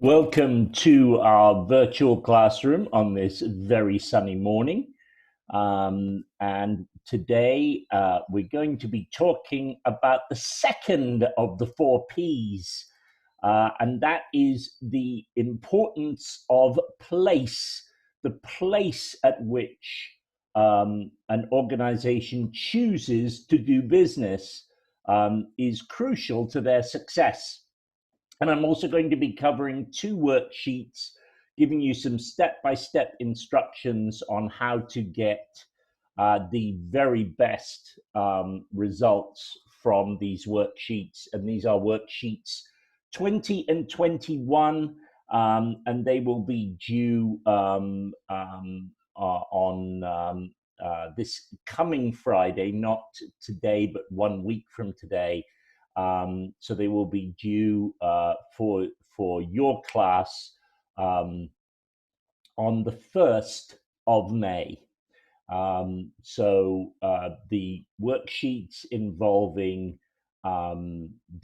Welcome to our virtual classroom on this very sunny morning. And today we're going to be talking about the second of the 4 Ps, and that is the importance of place, the place at which an organization chooses to do business is crucial to their success. And I'm also going to be covering 2 worksheets, giving you some step-by-step instructions on how to get the very best results from these worksheets. And these are worksheets 20 and 21, and they will be due on this coming Friday, not today, but 1 week from today. So they will be due for your class on the 1st of May. So the worksheets involving the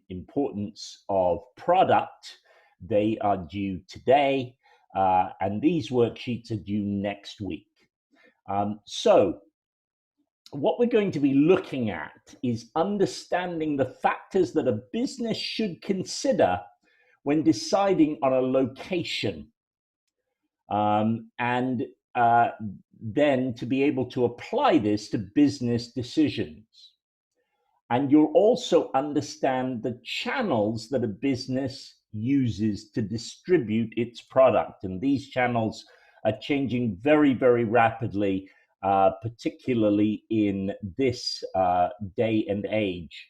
importance of product, they are due today, and these worksheets are due next week. So what we're going to be looking at is understanding the factors that a business should consider when deciding on a location, and then to be able to apply this to business decisions. And you'll also understand the channels that a business uses to distribute its product. And these channels are changing very, very rapidly, particularly in this day and age.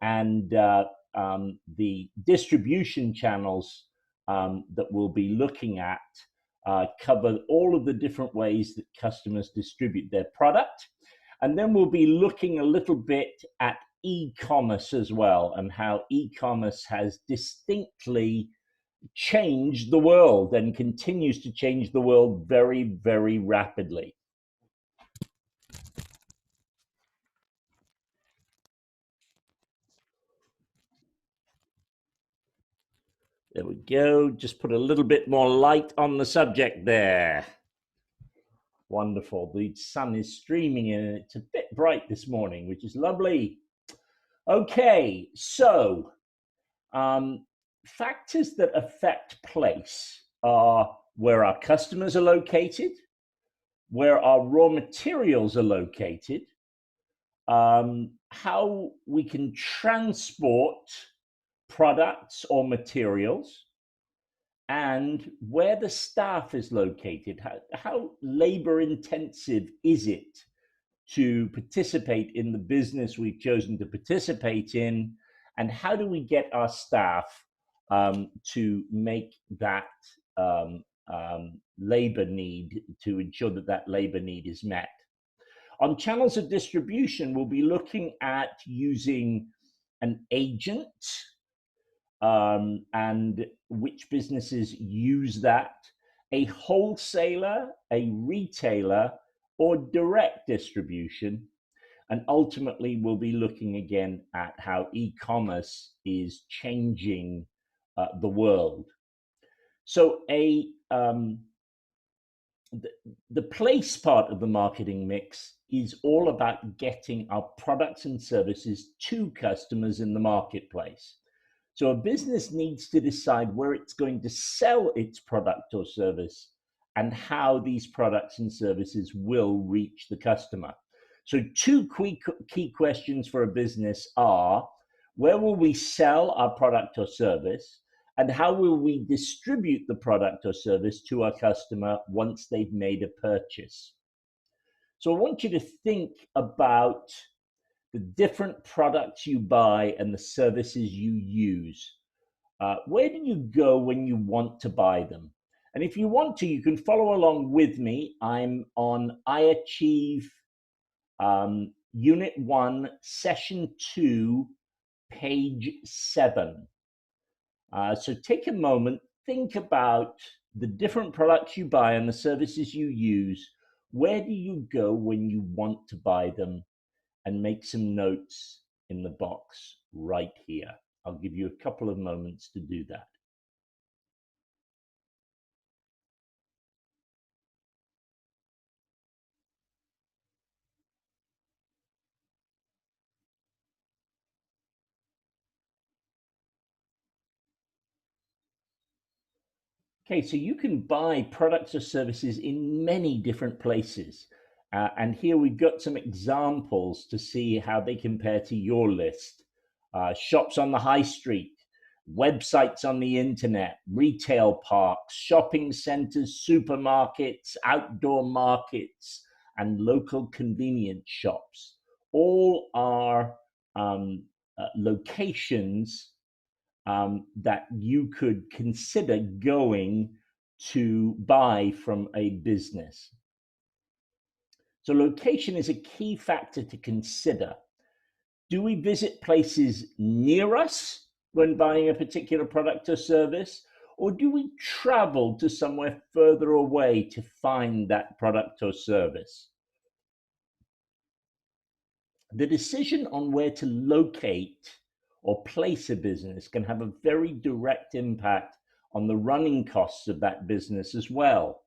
And the distribution channels that we'll be looking at cover all of the different ways that customers distribute their product. And then we'll be looking a little bit at e-commerce as well, and how e-commerce has distinctly changed the world and continues to change the world very, very rapidly. There we go. Just put a little bit more light on the subject there. Wonderful. The sun is streaming in and it's a bit bright this morning, which is lovely. Okay, so factors that affect place are where our customers are located, where our raw materials are located, how we can transport products or materials, and where the staff is located. How labor intensive is it to participate in the business we've chosen to participate in, and how do we get our staff to make that labor need, to ensure that that labor need is met. On channels of distribution, we'll be looking at using an agent, and which businesses use that, a wholesaler, a retailer, or direct distribution. And ultimately, we'll be looking again at how e-commerce is changing the world. So the place part of the marketing mix is all about getting our products and services to customers in the marketplace. So a business needs to decide where it's going to sell its product or service and how these products and services will reach the customer. So 2 key questions for a business are, where will we sell our product or service? And how will we distribute the product or service to our customer once they've made a purchase? So I want you to think about the different products you buy and the services you use. Where do you go when you want to buy them? And if you want to, you can follow along with me. I'm on iAchieve Unit 1, Session 2, page 7. So take a moment, think about the different products you buy and the services you use. Where do you go when you want to buy them? And make some notes in the box right here. I'll give you a couple of moments to do that. Okay, so you can buy products or services in many different places. And here we've got some examples to see how they compare to your list. Shops on the high street, websites on the internet, retail parks, shopping centers, supermarkets, outdoor markets, and local convenience shops. All are locations that you could consider going to buy from a business. So, location is a key factor to consider. Do we visit places near us when buying a particular product or service? Or do we travel to somewhere further away to find that product or service? The decision on where to locate or place a business can have a very direct impact on the running costs of that business as well,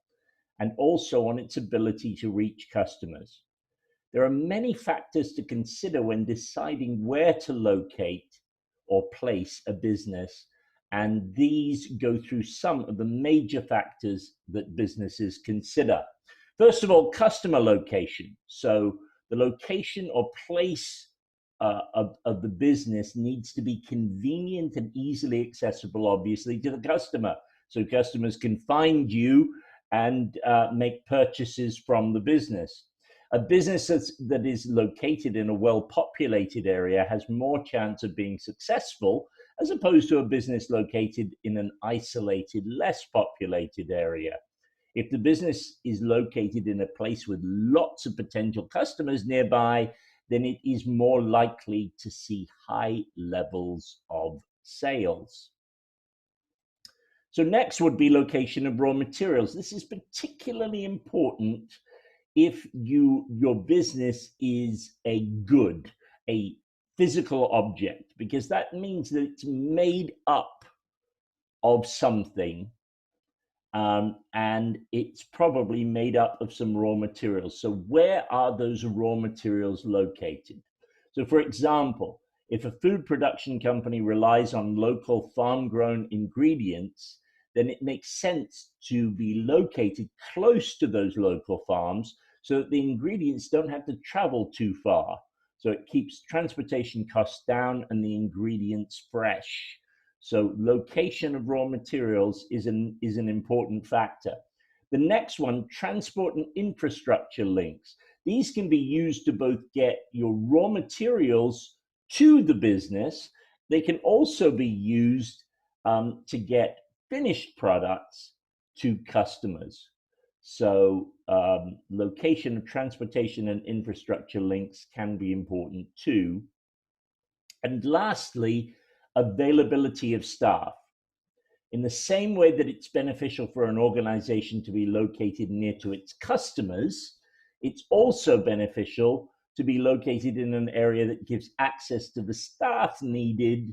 and also on its ability to reach customers. There are many factors to consider when deciding where to locate or place a business, and these go through some of the major factors that businesses consider. First of all, customer location. So the location or place of the business needs to be convenient and easily accessible, obviously, to the customer. So customers can find you and make purchases from the business. A business that is located in a well-populated area has more chance of being successful as opposed to a business located in an isolated, less populated area. If the business is located in a place with lots of potential customers nearby, then it is more likely to see high levels of sales. So next would be location of raw materials. This is particularly important if your business is a good, a physical object, because that means that it's made up of something, and it's probably made up of some raw materials. So where are those raw materials located? So for example, if a food production company relies on local farm-grown ingredients, then it makes sense to be located close to those local farms so that the ingredients don't have to travel too far. So it keeps transportation costs down and the ingredients fresh. So location of raw materials is an important factor. The next one, transport and infrastructure links. These can be used to both get your raw materials to the business. They can also be used to get finished products to customers. So location of transportation and infrastructure links can be important too. And lastly, availability of staff. In the same way that it's beneficial for an organization to be located near to its customers, it's also beneficial to be located in an area that gives access to the staff needed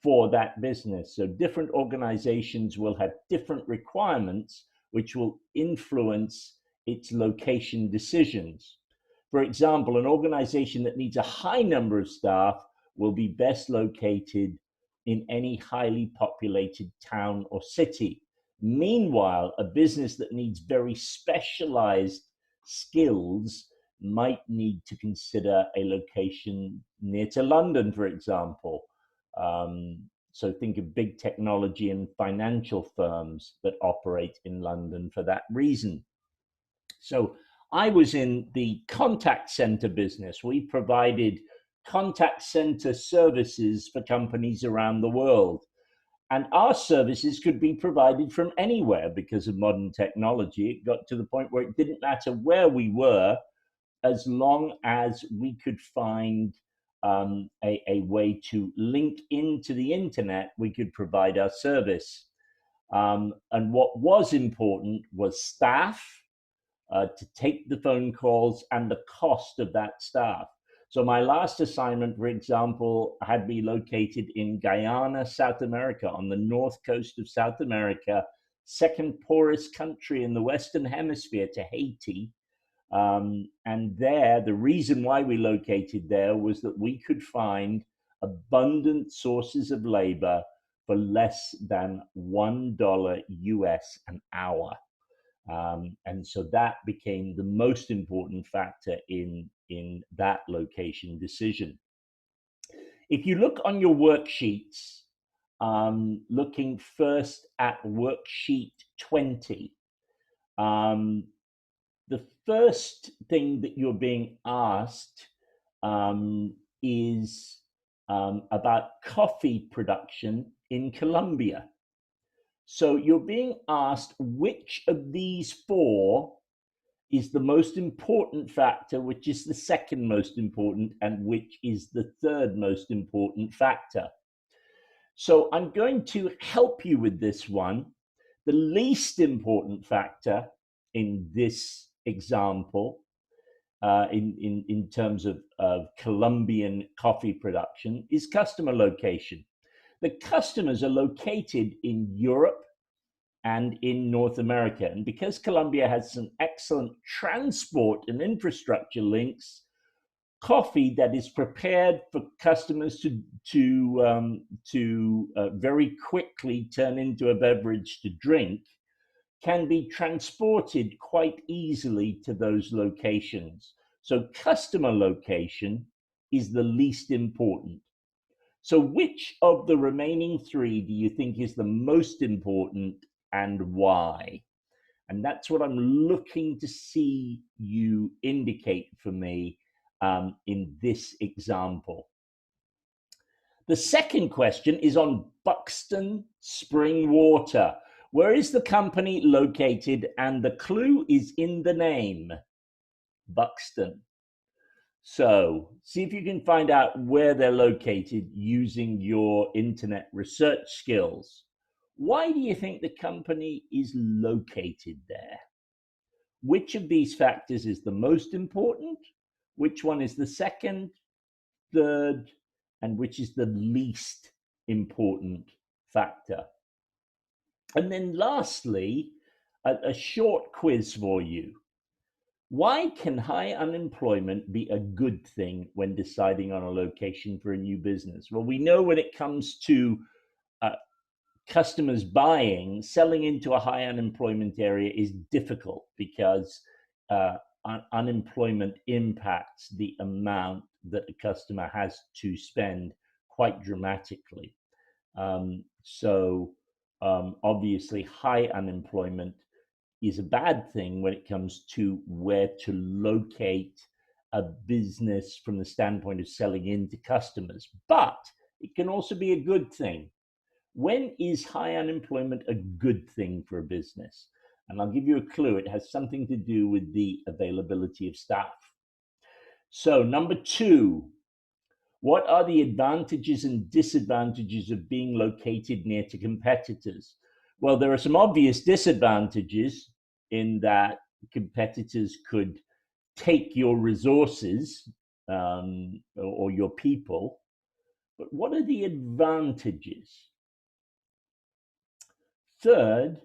for that business. So different organizations will have different requirements, which will influence its location decisions. For example, an organization that needs a high number of staff will be best located in any highly populated town or city. Meanwhile, a business that needs very specialized skills might need to consider a location near to London, for example. So think of big technology and financial firms that operate in London for that reason. So I was in the contact center business. We provided contact center services for companies around the world. And our services could be provided from anywhere because of modern technology. It got to the point where it didn't matter where we were, as long as we could find a way to link into the internet, we could provide our service. And what was important was staff to take the phone calls and the cost of that staff. So my last assignment, for example, had me located in Guyana, South America, on the north coast of South America, second poorest country in the Western Hemisphere to Haiti. And there, the reason why we located there was that we could find abundant sources of labor for less than $1 US an hour. And so that became the most important factor in that location decision. If you look on your worksheets, looking first at worksheet 20, the first thing that you're being asked is about coffee production in Colombia. So you're being asked which of these four is the most important factor, which is the second most important, and which is the third most important factor. So I'm going to help you with this one. The least important factor in this example, in terms of Colombian coffee production, is customer location. The customers are located in Europe and in North America. And because Colombia has some excellent transport and infrastructure links, coffee that is prepared for customers to very quickly turn into a beverage to drink can be transported quite easily to those locations. So customer location is the least important. So which of the remaining three do you think is the most important and why? And that's what I'm looking to see you indicate for me in this example. The second question is on Buxton Spring Water. Where is the company located? And the clue is in the name, Buxton. So see if you can find out where they're located using your internet research skills. Why do you think the company is located there? Which of these factors is the most important? Which one is the second, third, and which is the least important factor? And then lastly, a short quiz for you. Why can high unemployment be a good thing when deciding on a location for a new business? Well, we know when it comes to customers buying, selling into a high unemployment area is difficult because unemployment impacts the amount that a customer has to spend quite dramatically. Obviously, high unemployment is a bad thing when it comes to where to locate a business from the standpoint of selling into customers. But it can also be a good thing. When is high unemployment a good thing for a business? And I'll give you a clue. It has something to do with the availability of staff. So, number two, what are the advantages and disadvantages of being located near to competitors? Well, there are some obvious disadvantages in that competitors could take your resources or your people. But what are the advantages? Third,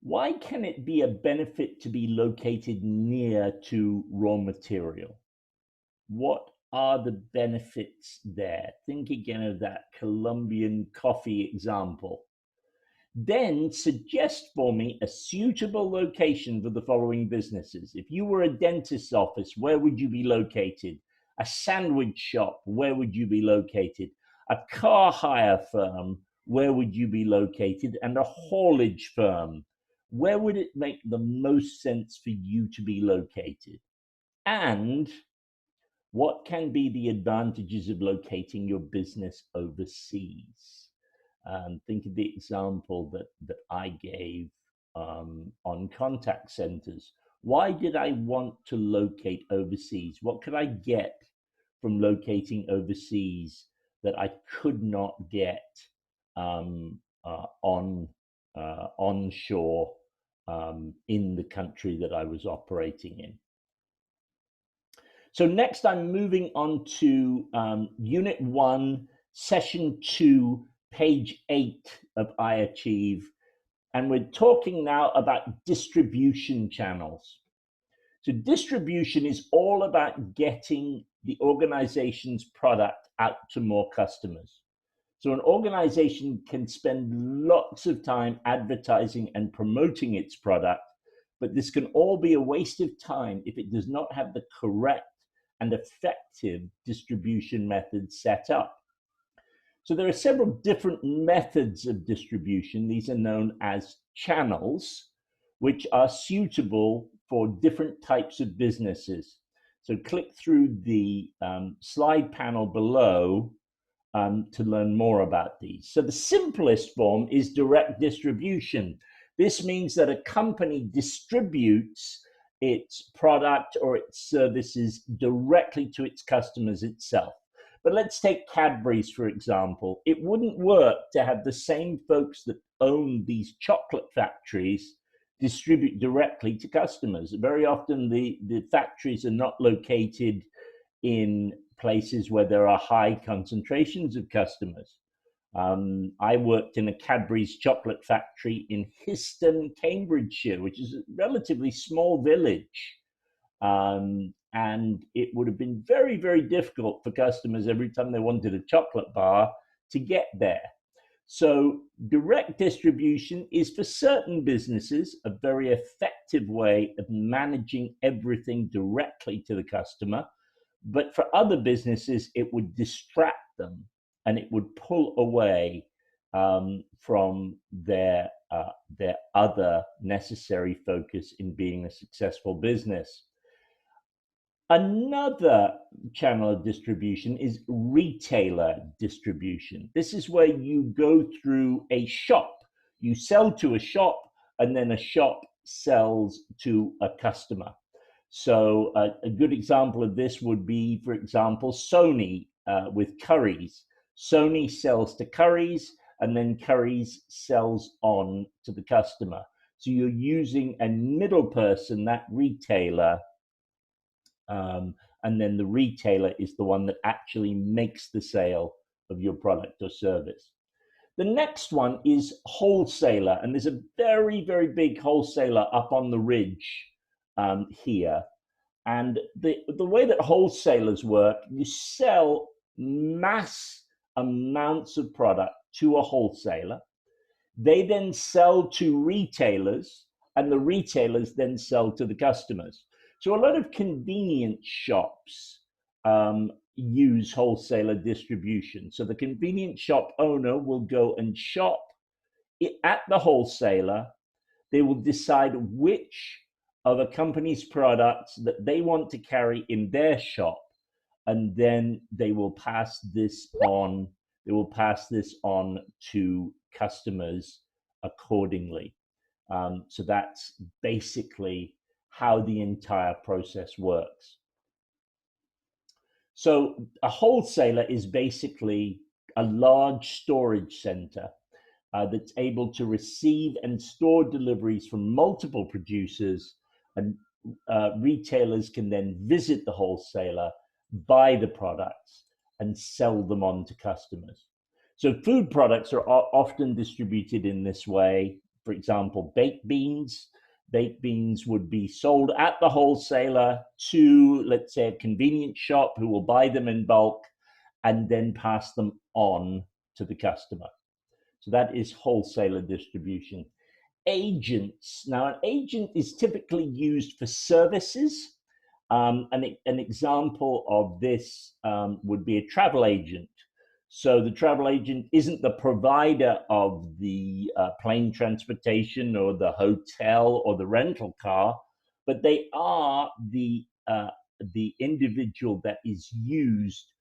why can it be a benefit to be located near to raw material? What are the benefits there? Think again of that Colombian coffee example. Then suggest for me a suitable location for the following businesses. If you were a dentist's office, where would you be located? A sandwich shop, where would you be located? A car hire firm, where would you be located? And a haulage firm, where would it make the most sense for you to be located? And what can be the advantages of locating your business overseas? Think of the example that I gave on contact centers. Why did I want to locate overseas? What could I get from locating overseas that I could not get onshore in the country that I was operating in? So next I'm moving on to Unit 1, Session 2, page 8 of iAchieve. And we're talking now about distribution channels. So distribution is all about getting the organization's product out to more customers. So an organization can spend lots of time advertising and promoting its product, but this can all be a waste of time if it does not have the correct and effective distribution methods set up. So there are several different methods of distribution. These are known as channels, which are suitable for different types of businesses. So click through the slide panel below to learn more about these. So the simplest form is direct distribution. This means that a company distributes its product or its services directly to its customers itself. But let's take Cadbury's, for example. It wouldn't work to have the same folks that own these chocolate factories distribute directly to customers. Very often the factories are not located in places where there are high concentrations of customers. I worked in a Cadbury's chocolate factory in Histon, Cambridgeshire, which is a relatively small village. And it would have been very, very difficult for customers every time they wanted a chocolate bar to get there. So direct distribution is for certain businesses a very effective way of managing everything directly to the customer. But for other businesses, it would distract them and it would pull away from their other necessary focus in being a successful business. Another channel of distribution is retailer distribution. This is where you go through a shop. You sell to a shop, and then a shop sells to a customer. So a good example of this would be, for example, Sony with Currys. Sony sells to Currys, and then Currys sells on to the customer. So you're using a middle person, that retailer, and then the retailer is the one that actually makes the sale of your product or service. The next one is wholesaler, and there's a very, very big wholesaler up on the ridge here. And the way that wholesalers work, you sell mass amounts of product to a wholesaler. They then sell to retailers, and the retailers then sell to the customers. So a lot of convenience shops use wholesaler distribution. So the convenience shop owner will go and shop at the wholesaler. They will decide which of a company's products that they want to carry in their shop, and then they will pass this on. They will pass this on to customers accordingly. So that's basically how the entire process works. So a wholesaler is basically a large storage center that's able to receive and store deliveries from multiple producers, and retailers can then visit the wholesaler, buy the products, and sell them on to customers. So food products are often distributed in this way. For example, baked beans. Baked beans would be sold at the wholesaler to, let's say, a convenience shop who will buy them in bulk and then pass them on to the customer. So that is wholesaler distribution. Agents. Now, an agent is typically used for services. An example of this would be a travel agent. So the travel agent isn't the provider of the plane transportation or the hotel or the rental car, but they are the individual that is used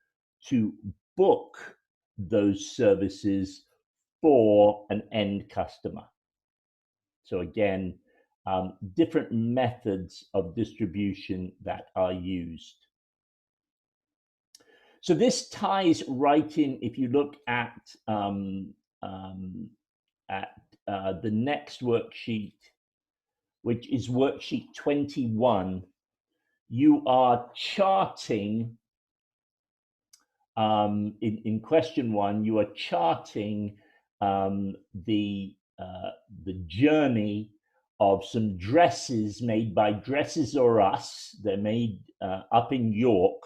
to book those services for an end customer. So again, different methods of distribution that are used. So this ties right in. If you look at the next worksheet, which is worksheet 21, you are charting, in question one, you are charting um, the, the journey of some dresses made by Dresses or Us. They're made up in York.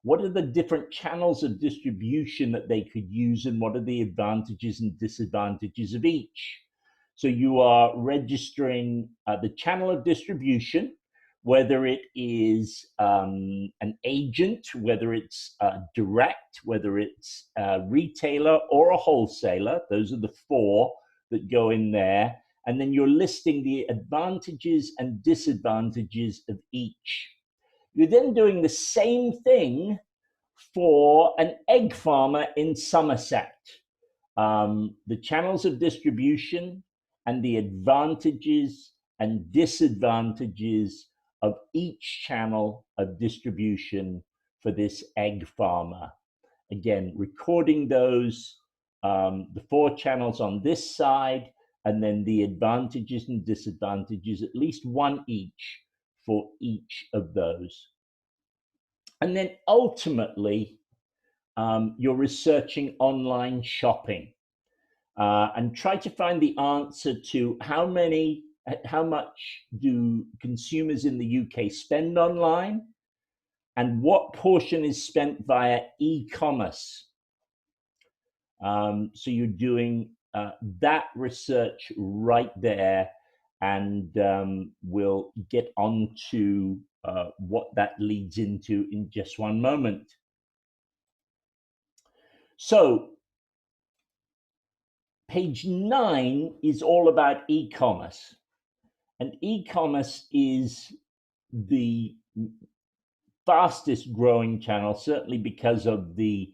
What are the different channels of distribution that they could use, and what are the advantages and disadvantages of each? So you are registering the channel of distribution, whether it is an agent, whether it's direct, whether it's a retailer or a wholesaler. Those are the four that go in there. And then you're listing the advantages and disadvantages of each. You're then doing the same thing for an egg farmer in Somerset. The channels of distribution and the advantages and disadvantages of each channel of distribution for this egg farmer. Again, recording those, the four channels on this side, and then the advantages and disadvantages, at least one each for each of those. And then ultimately, you're researching online shopping. And try to find the answer to how much do consumers in the UK spend online, and what portion is spent via e-commerce. So you're doing that research right there, and we'll get on to what that leads into in just one moment. So page 9 is all about e-commerce. And e-commerce is the fastest growing channel, certainly because of the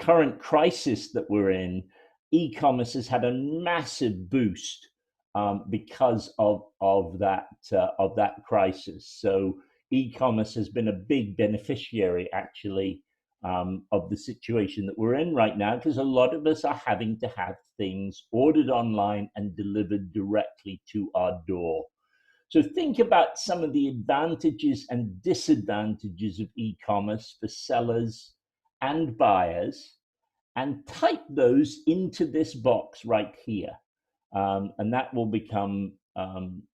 current crisis that we're in. E-commerce has had a massive boost because of that crisis. So e-commerce has been a big beneficiary, actually, of the situation that we're in right now, because a lot of us are having to have things ordered online and delivered directly to our door. So think about some of the advantages and disadvantages of e-commerce for sellers and buyers, and type those into this box right here. And that will become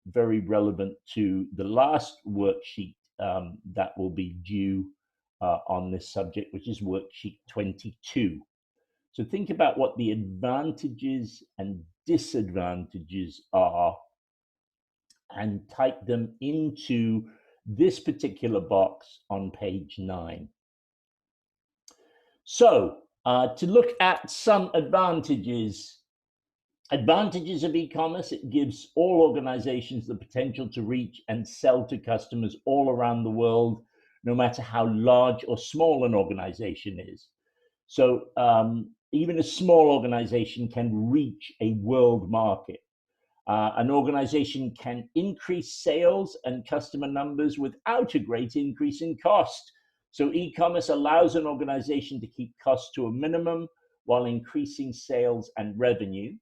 very relevant to the last worksheet that will be due on this subject, which is worksheet 22. So think about what the advantages and disadvantages are, and type them into this particular box on page 9. So to look at some advantages of e-commerce, it gives all organizations the potential to reach and sell to customers all around the world, no matter how large or small an organization is. So even a small organization can reach a world market. An organization can increase sales and customer numbers without a great increase in cost. So e-commerce allows an organization to keep costs to a minimum while increasing sales and revenue.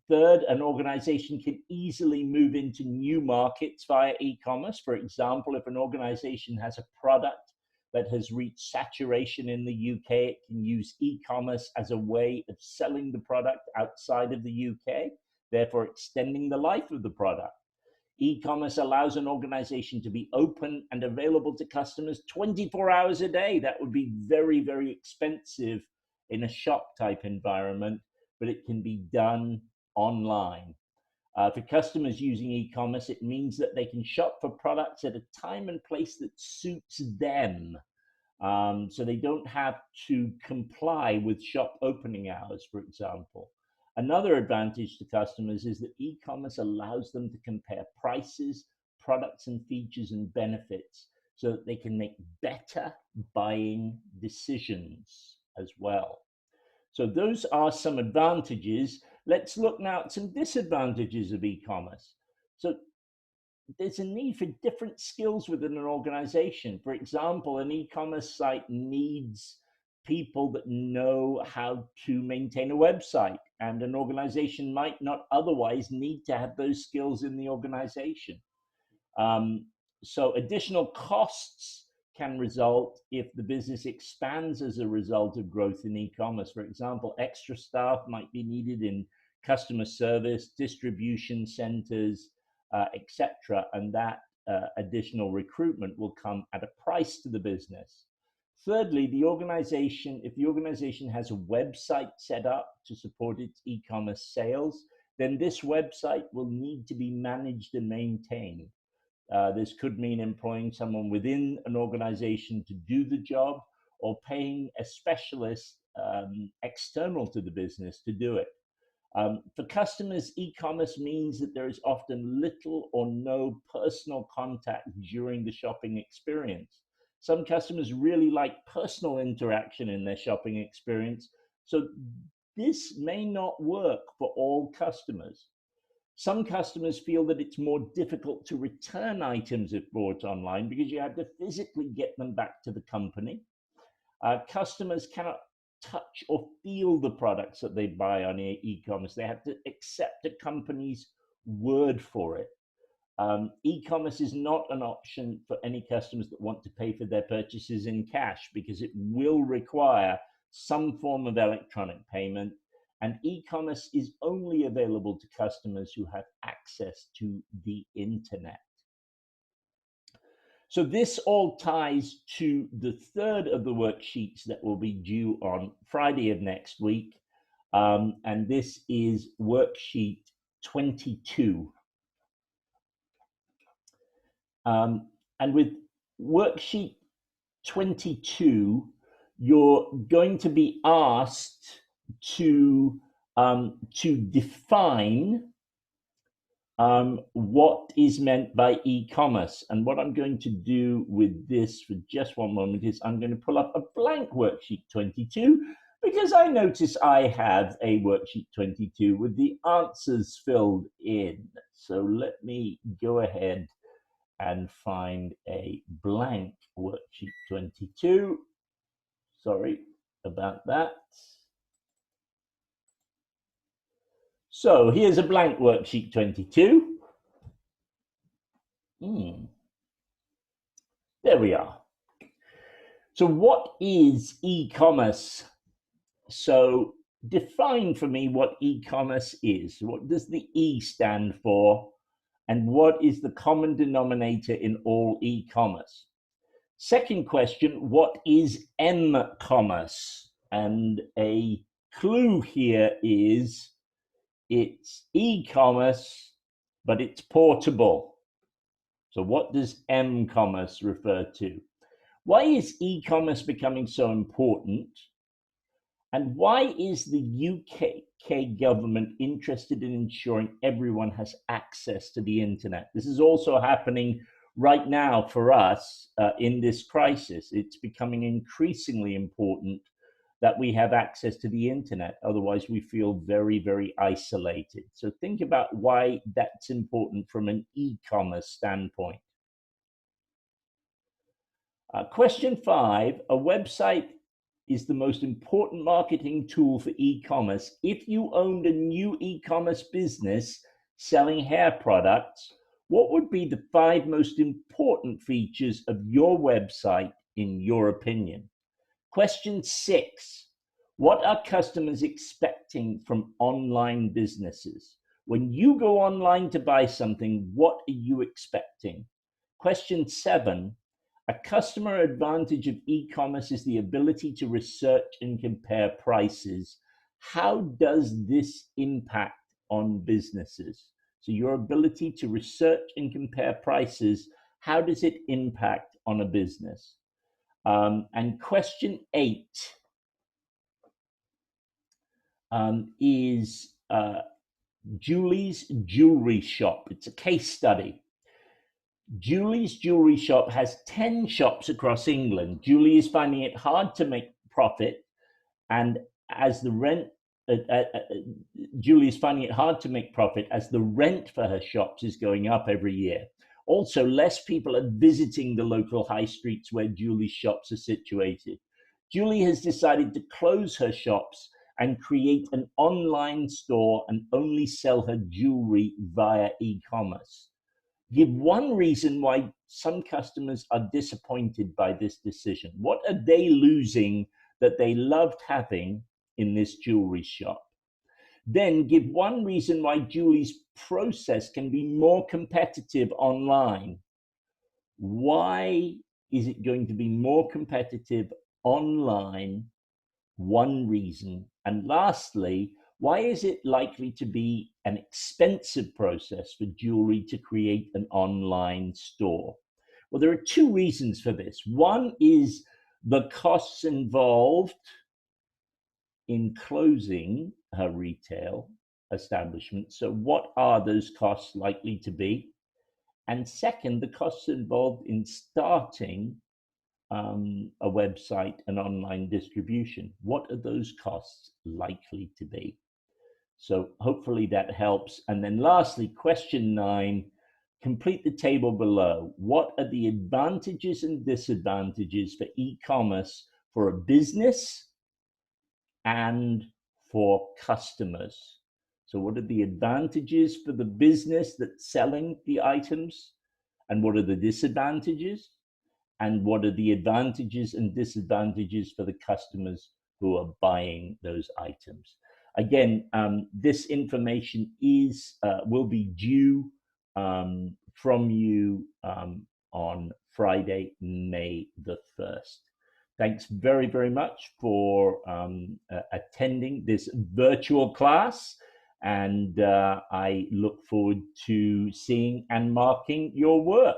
Third, an organization can easily move into new markets via e-commerce. For example, if an organization has a product that has reached saturation in the UK, it can use e-commerce as a way of selling the product outside of the UK, therefore extending the life of the product. E-commerce allows an organization to be open and available to customers 24 hours a day. That would be very, very expensive in a shop type environment, but it can be done online. For customers using e-commerce, it means that they can shop for products at a time and place that suits them. So they don't have to comply with shop opening hours, for example. Another advantage to customers is that e-commerce allows them to compare prices, products and features and benefits, so that they can make better buying decisions as well. So those are some advantages. Let's look now at some disadvantages of e-commerce. So there's a need for different skills within an organization. For example, an e-commerce site needs people that know how to maintain a website, and an organization might not otherwise need to have those skills in the organization. So additional costs can result if the business expands as a result of growth in e-commerce. For example, extra staff might be needed in customer service, distribution centers, etc., and that additional recruitment will come at a price to the business. Thirdly, if the organization has a website set up to support its e-commerce sales, then this website will need to be managed and maintained. This could mean employing someone within an organization to do the job, or paying a specialist external to the business to do it. For customers, e-commerce means that there is often little or no personal contact during the shopping experience. Some customers really like personal interaction in their shopping experience, so this may not work for all customers. Some customers feel that it's more difficult to return items if bought online because you have to physically get them back to the company. Customers cannot touch or feel the products that they buy on e-commerce. They have to accept a company's word for it. E-commerce is not an option for any customers that want to pay for their purchases in cash, because it will require some form of electronic payment, and e-commerce is only available to customers who have access to the internet. So this all ties to the third of the worksheets that will be due on Friday of next week. And this is worksheet 22. And with worksheet 22, you're going to be asked to define what is meant by e-commerce. And what I'm going to do with this for just one moment is I'm going to pull up a blank worksheet 22, because I notice I have a worksheet 22 with the answers filled in. So let me go ahead and find a blank worksheet 22. Sorry about that. So here's a blank worksheet 22. There we are. So what is e-commerce? So define for me what e-commerce is. What does the E stand for? And what is the common denominator in all e-commerce? Second question, what is m-commerce? And a clue here is it's e-commerce, but it's portable. So what does m-commerce refer to? Why is e-commerce becoming so important? And why is the UK government interested in ensuring everyone has access to the internet? This is also happening right now for us in this crisis. It's becoming increasingly important that we have access to the internet. Otherwise, we feel very, very isolated. So think about why that's important from an e-commerce standpoint. Question 5, a website is the most important marketing tool for e-commerce. If you owned a new e-commerce business selling hair products, what would be the 5 most important features of your website in your opinion? Question 6, what are customers expecting from online businesses? When you go online to buy something, what are you expecting? Question 7, a customer advantage of e-commerce is the ability to research and compare prices. How does this impact on businesses? So your ability to research and compare prices, how does it impact on a business? And question 8 is Julie's Jewelry Shop. It's a case study. Julie's Jewelry Shop has 10 shops across England. Julie is finding it hard to make profit, and as the rent, Julie is finding it hard to make profit as the rent for her shops is going up every year. Also, less people are visiting the local high streets where Julie's shops are situated. Julie has decided to close her shops and create an online store and only sell her jewelry via e-commerce. Give one reason why some customers are disappointed by this decision. What are they losing that they loved having in this jewelry shop? Then give one reason why Julie's process can be more competitive online. Why is it going to be more competitive online? One reason. And lastly, why is it likely to be an expensive process for jewelry to create an online store? Well, there are two reasons for this. One is the costs involved in closing her retail establishment. So, what are those costs likely to be? And second, the costs involved in starting a website and online distribution. What are those costs likely to be? So, hopefully, that helps. And then, lastly, question 9, complete the table below. What are the advantages and disadvantages for e commerce for a business and for customers? So, what are the advantages for the business that's selling the items? And what are the disadvantages? And what are the advantages and disadvantages for the customers who are buying those items? Again, this information will be due from you on Friday, May the 1st. Thanks very, very much for attending this virtual class. And I look forward to seeing and marking your work.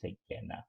Take care now.